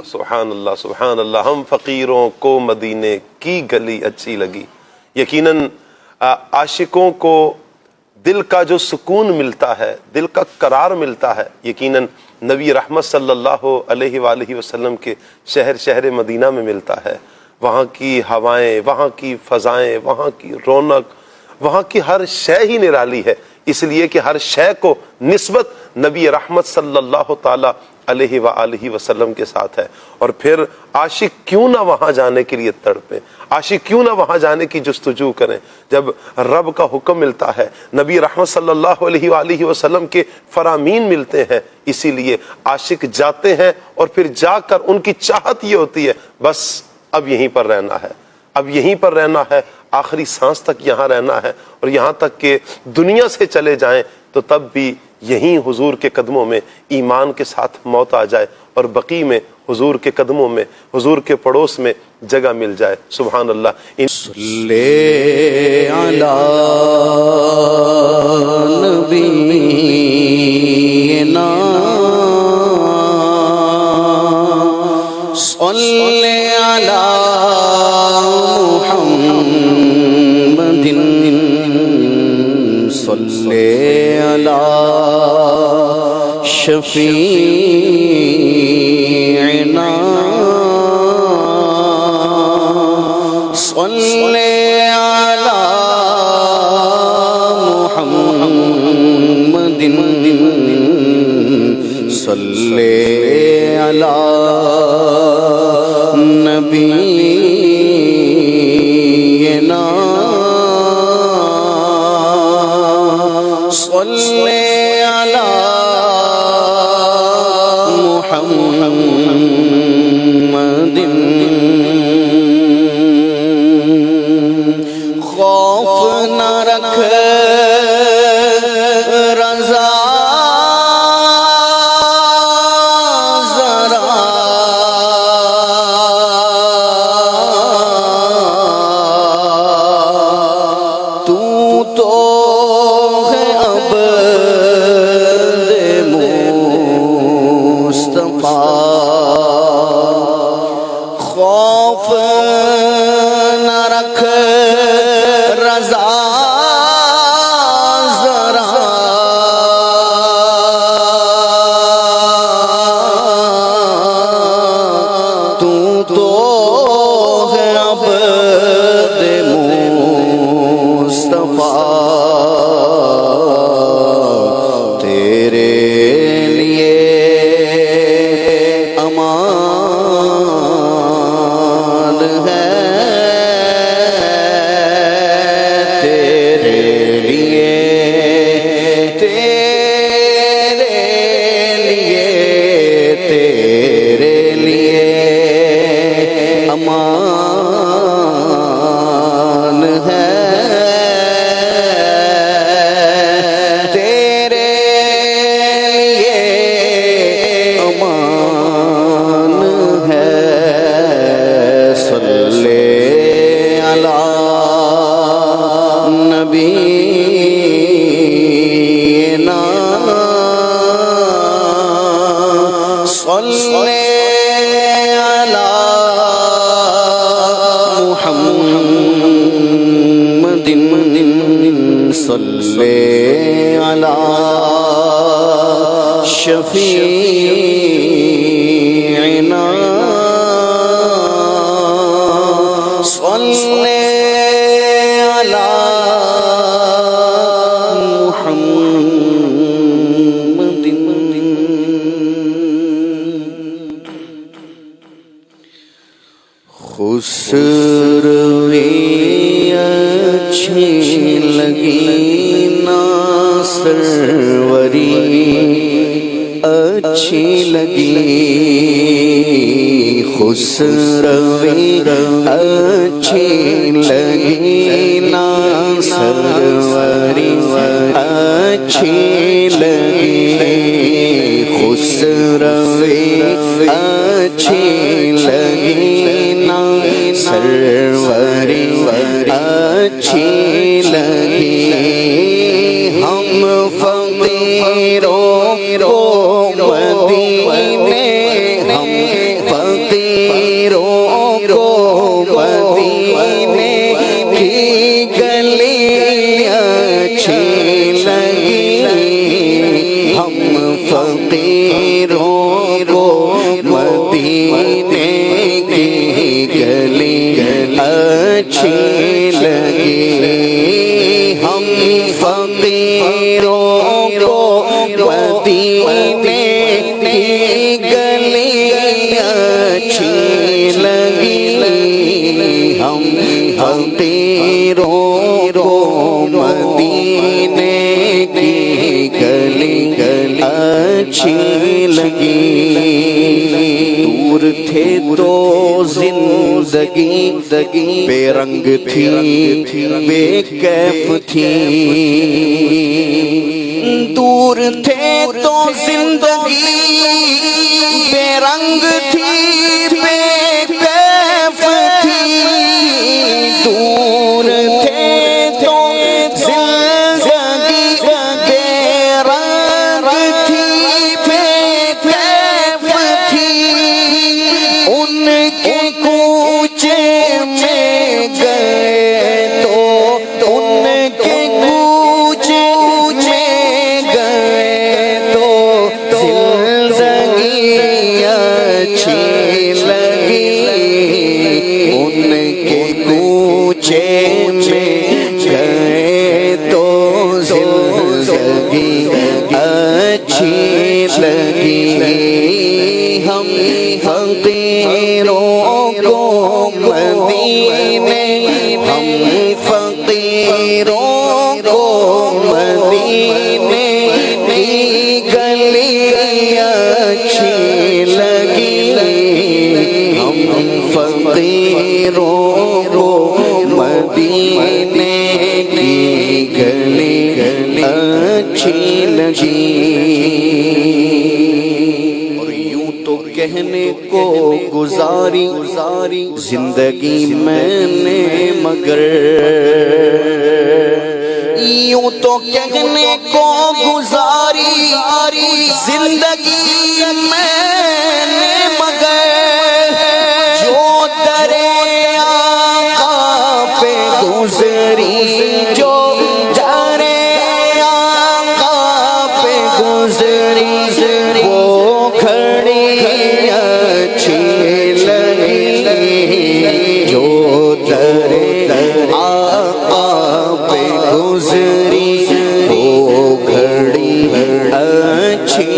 سبحان اللہ سبحان اللہ. ہم فقیروں کو مدینے کی گلی اچھی لگی. یقیناً عاشقوں کو دل کا جو سکون ملتا ہے، دل کا قرار ملتا ہے، یقیناً نبی رحمت صلی اللہ علیہ وآلہ وسلم کے شہر مدینہ میں ملتا ہے. وہاں کی ہوائیں، وہاں کی فضائیں، وہاں کی رونق، وہاں کی ہر شے ہی نرالی ہے، اس لیے کہ ہر شے کو نسبت نبی رحمت صلی اللہ تعالی علیہ وآلہ وسلم کے ساتھ ہے. اور پھر عاشق کیوں نہ وہاں جانے کے لیے تڑپیں، عاشق کیوں نہ وہاں جانے کی جستجو کریں جب رب کا حکم ملتا ہے، نبی رحمت صلی اللہ علیہ وآلہ وسلم کے فرامین ملتے ہیں. اسی لیے عاشق جاتے ہیں اور پھر جا کر ان کی چاہت یہ ہوتی ہے بس اب یہیں پر رہنا ہے، اب یہیں پر رہنا ہے، آخری سانس تک یہاں رہنا ہے، اور یہاں تک کہ دنیا سے چلے جائیں تو تب بھی یہیں حضور کے قدموں میں ایمان کے ساتھ موت آ جائے اور بقی میں حضور کے قدموں میں، حضور کے پڑوس میں جگہ مل جائے. سبحان اللہ. صلی علی نبینا صلی علی محمد صلی علی شفیعنا صلی علی محمد صلی علی نبینا صلی علی محمد. خوف نہ رکھ رضا ذرا تو ہے عبد مصطفیٰ. خوف نہ رکھ رضا ذرا تو ہے عبد مصطفیٰ. تیرے لیے امان ہے، تیرے لیے امان ہے، تیرے لیے امان ہے. صلی علی نبینا صلی علی محمد صلی علی شفیعنا صلی علی محمد. خسروی اچھی لگی نا سروری اچھی لگی، خسروی اچھی لگی نا سروری اچھی لگی، خسروی اچھی لگی نا سروری اچھی لگی. ہم فقیروں کو مدینے، ہم کو مدینے کی گلی اچھی لگی ہم فقیروں کو مدینے کی گلی اچھی لگی ہم فقیروں کو مدینے کی گلی اچھی لگی ہم فقیروں کو مدینے کی گلی اچھی لگی دور تھے تو زندگی بے رنگ تھی بے کیف تھی دور تھے تو زندگی بے رنگ تھی بے کیف تھی دور تھے تو زندگی بے رنگ تھی بے کیف تھی ان کے کوچے میں گئے تو ان کے کوچے میں گئے تو زندگی اچھی لگی ان کے کوچے میں گئے تو زندگی اچھی لگی ہم فقیروں کو مدینے ہم فقیروں کو مدینے کی گلی اچھی لگی ہم فقیروں کو مدینے کی گلی اچھی لگی کہنے کو گزاری زندگی میں نے مگر یوں تو کہنے کو گزاری زندگی میں نے مگر جو درے آقا پہ گزری جو درے آقا پہ گزری وہ کھڑی اچھی لگی جو درے آقا پہ گزری وہ کھڑی اچھی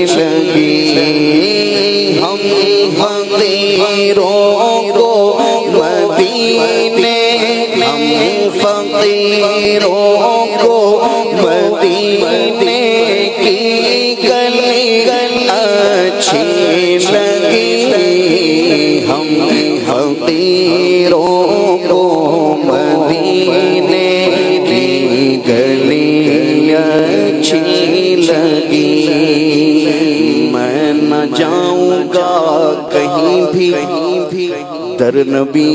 لگی ہم فقیروں کو مدینے ہم فقیروں کو مدینے کی گلی اچھی لگی ہم فقیروں کو مدینے کی گلی اچھی لگی میں نہ جاؤں گا کہیں بھی در نبی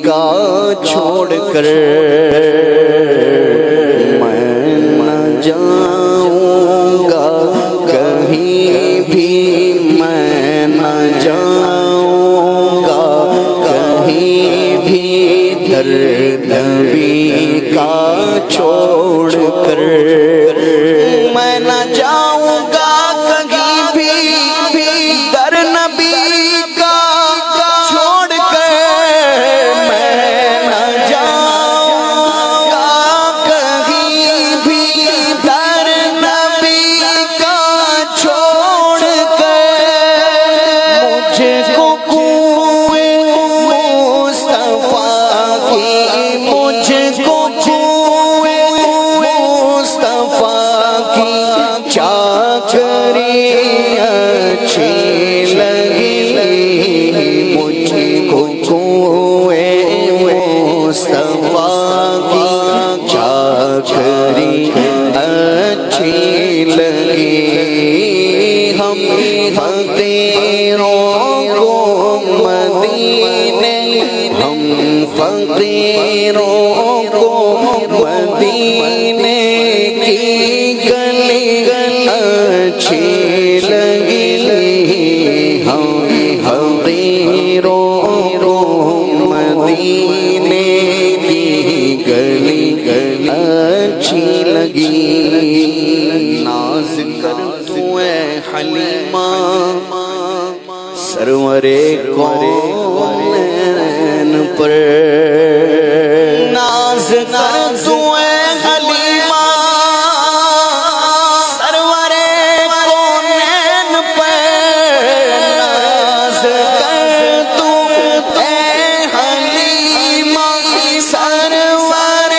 کا چھوڑ کر میں نہ جاؤں گا کہیں بھی میں نہ جاؤں گا کہیں بھی در نبی کا چھوڑ کر میں نہ جاؤں گا کہیں بھی در نبی کا چھوڑ کر میں نہ جاؤں گا کہیں بھی در نبی کا چھوڑ کر مجھ کو کوئے مصطفیٰ کی مجھ کو کوئے مصطفیٰ کی چاکری اچھی لگی مجھ کو کوئے مصطفیٰ کی چاکری اچھی لگی ہم فقیروں کو مدینے ہم فقیروں کو مدینے کی گلی اچھی لگی ہم فقیروں کو سرور کونین پر ناز کر تو اے حلیمہ سرور کونین پر ناز کر تو اے حلیمہ سرور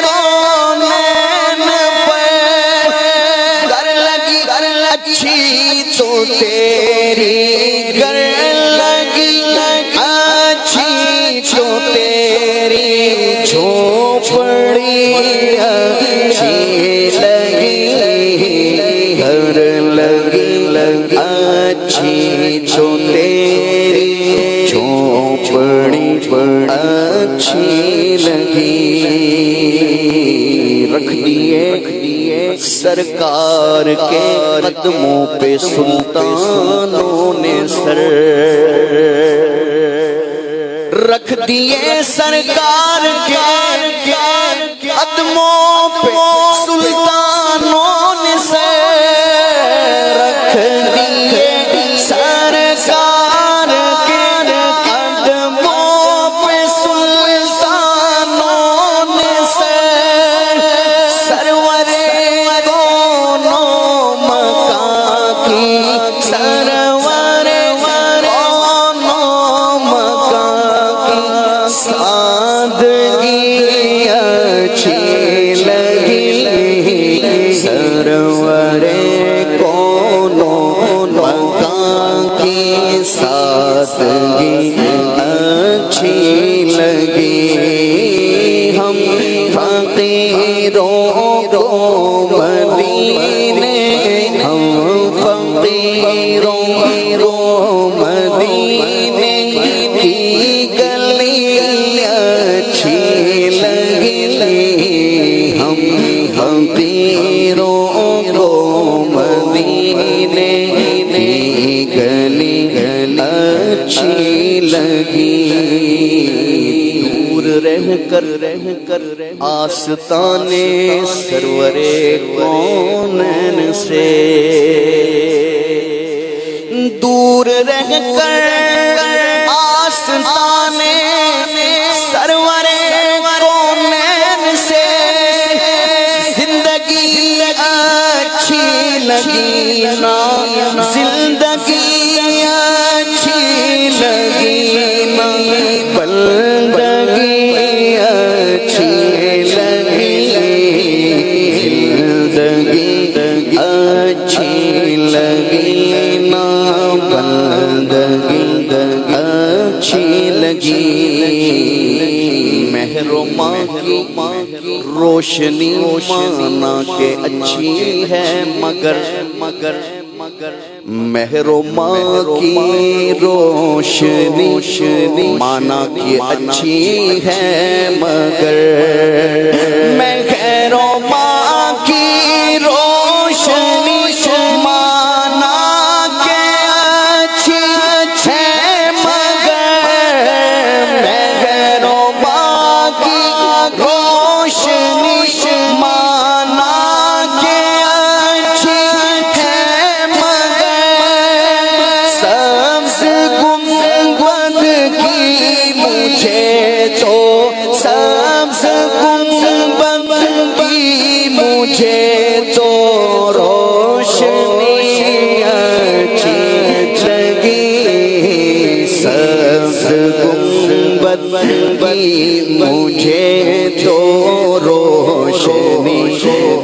کونین پر گر لگی اچھی تو تیری گر لگی اچھی تو تیری جھوپڑی اچھی لگی گر لگی اچھی تو تیری جھوپڑی اچھی لگی رکھ دیے سرکار کے قدموں پہ سلطانوں نے سر رکھ دیے سرکار کے قدموں پہ سلطانوں نے سر رکھ دیے سرکار کے قدموں پہ سلطانوں نے سر سرور دونوں مکان کی سرور دونوں مکان کی سادگی اچھی لگی سرور کونوں مکان کی سادگی اچھی لگی ہم فقیروں کو مدینے ہم فقیروں کو مدینے کی گلی اچھی لگی ہم فقیروں کو مدینے کی گلی اچھی لگی دور رہ کر آستانے سرور کونین سے دور رہ کر آستانے سرور کونین سے زندگی اچھی لگی نا زندگی اچھی لگی نا بندگی اچھی لگی زندگی اچھی لگی نا بندگی اچھی لگی مہر و ماں کی روشنی مانا کہ اچھی ہے مگر مہر و ماں کی روشنی مانا کہ اچھی ہے مگر مہر و ماں کی روشنی مانا کہ اچھی ہے مگر مہر و ماں کی روشنی مانا کہ اچھی ہے مگر سبز گنبد کی مجھے تو سبز گنبد کی مجھے تو روشنی اچھی لگی سبز گنبد کی مجھے تو روشنی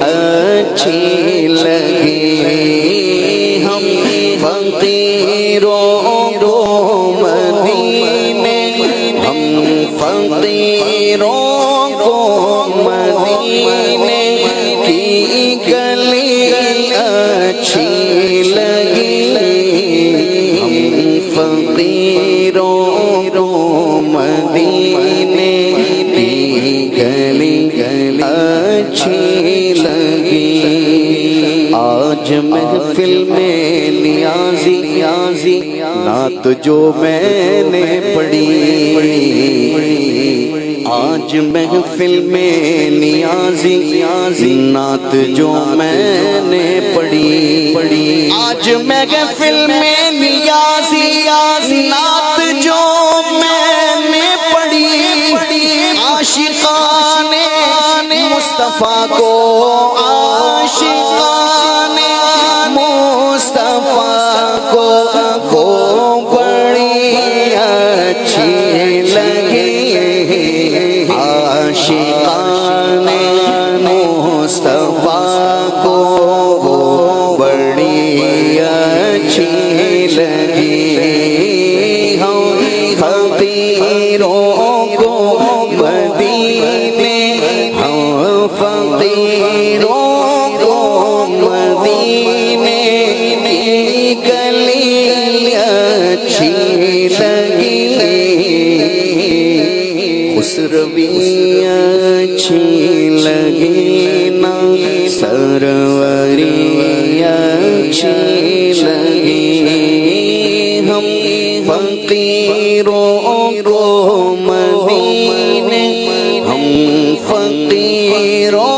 اچھی لگی ہم فقیروں کو مدینے ہم فقیروں کو مدینے کی گلی اچھی لگی ہم فقیروں کو مدینے کی گلی اچھی لگی آج محفل میں نیازی نعت جو میں نے پڑھی آج آج محفل میں نیازی نعت جو میں نے پڑھی آج محفل میں نیازی نعت جو میں نے پڑھی عاشقان مصطفیٰ کو عاشقان مصطفیٰ کو بڑی اچھی لگی عاشقان مصطفیٰ کو بڑی اچھی لگی ہم فقیروں کو مدینے ہم فقیروں کو مدینے کی گلی اچھی لگی خسروی اچھی لگی نا سروری اچھی لگی ہم فقیروں کو مدینے ہم فقیروں